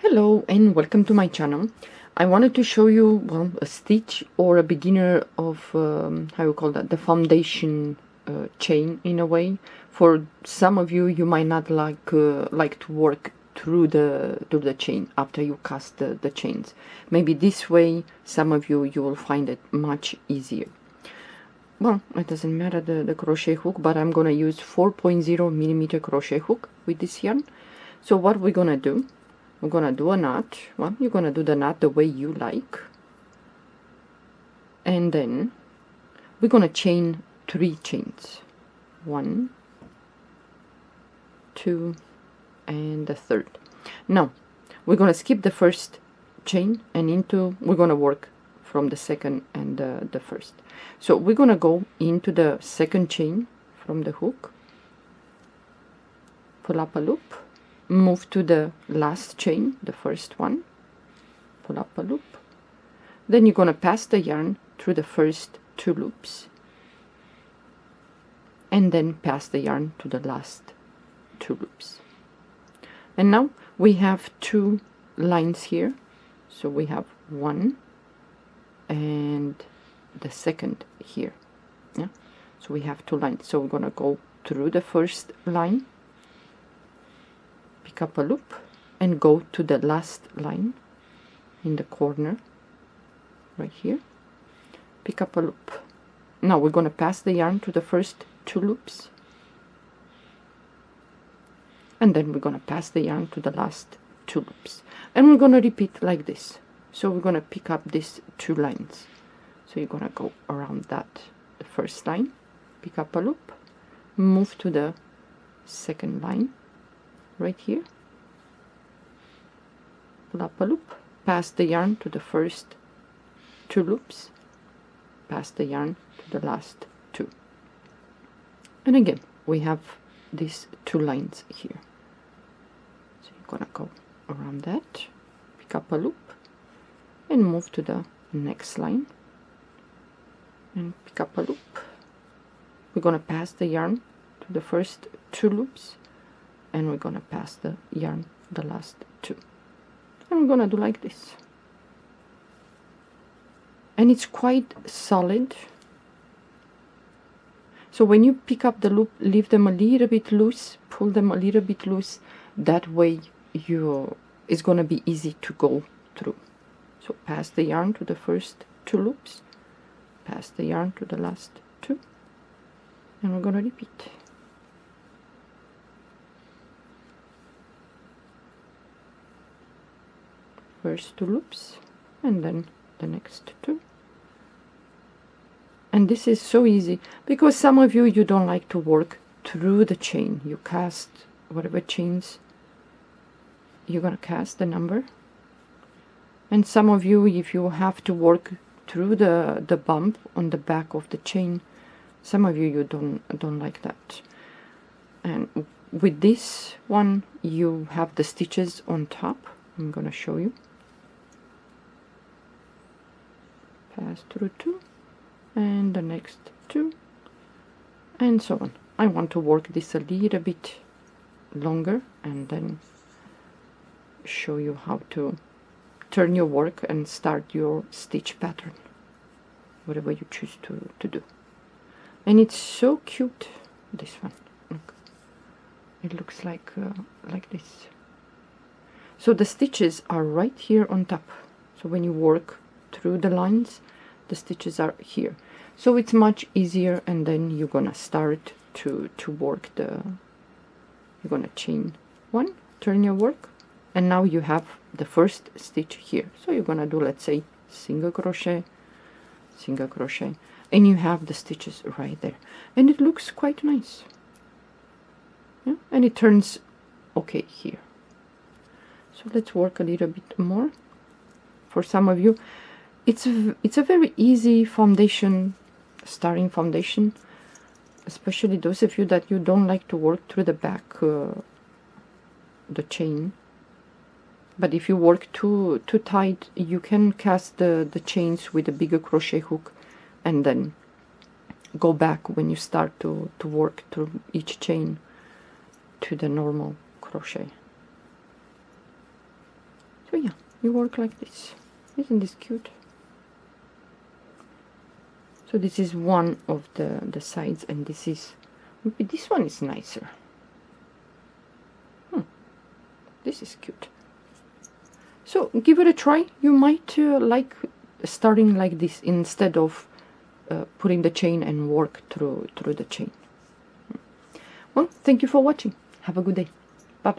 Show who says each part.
Speaker 1: Hello and welcome to my channel. I wanted to show you, well, a stitch or a beginner of how you call that, the foundation chain in a way. For some of you, you might not like to work through the chain after you cast the chains. Maybe this way, some of you will find it much easier. Well, it doesn't matter the crochet hook, but I'm gonna use 4.0 millimeter crochet hook with this yarn. So what we're gonna do, we're gonna do a knot. Well, you're gonna do the knot the way you like, and then we're gonna chain 3 chains, 1, 2, and the third. Now we're gonna skip the first chain and we're gonna work from the second and the first. So we're gonna go into the second chain from the hook, pull up a loop, move to the last chain, the first one, pull up a loop, then you're gonna pass the yarn through the first 2 loops and then pass the yarn to the last 2 loops. And now we have 2 lines here, so we have 1 and the second here, yeah, so we have 2 lines. So we're gonna go through the first line, pick up a loop and go to the last line in the corner right here, pick up a loop. Now we're going to pass the yarn to the first 2 loops and then we're going to pass the yarn to the last 2 loops, and we're going to repeat like this. So we're going to pick up these 2 lines, so you're going to go around that, the first line, pick up a loop, move to the second line right here, pull up a loop, pass the yarn to the first 2 loops, pass the yarn to the last 2, and again we have these 2 lines here. So you're gonna go around that, pick up a loop and move to the next line and pick up a loop. We're gonna pass the yarn to the first 2 loops and we're gonna pass the yarn the last 2, and we're gonna do like this. And it's quite solid, so when you pick up the loop, leave them a little bit loose, pull them a little bit loose, that way it's gonna be easy to go through. So pass the yarn to the first 2 loops, pass the yarn to the last 2, and we're gonna repeat. First 2 loops and then the next 2. And this is so easy because some of you don't like to work through the chain. You cast whatever chains you're gonna cast, the number, and some of you, if you have to work through the bump on the back of the chain, some of you don't like that. And with this one you have the stitches on top. I'm gonna show you. Pass through 2 and the next 2 and so on. I want to work this a little bit longer and then show you how to turn your work and start your stitch pattern, whatever you choose to do. And it's so cute, this one. Look, it looks like this. So the stitches are right here on top, so when you work through the lines, the stitches are here, so it's much easier. And then you're gonna start to work you're gonna chain 1, turn your work, and now you have the first stitch here. So you're gonna do, let's say, single crochet, and you have the stitches right there, and it looks quite nice, yeah? And it turns okay here. So let's work a little bit more. For some of you, it's a very easy foundation, starting foundation, especially those of you that you don't like to work through the back, the chain. But if you work too tight, you can cast the chains with a bigger crochet hook and then go back when you start to work through each chain to the normal crochet. So yeah, you work like this. Isn't this cute? So this is one of the sides, and maybe this one is nicer. This is cute. So give it a try. You might like starting like this instead of putting the chain and work through the chain. Well, thank you for watching. Have a good day.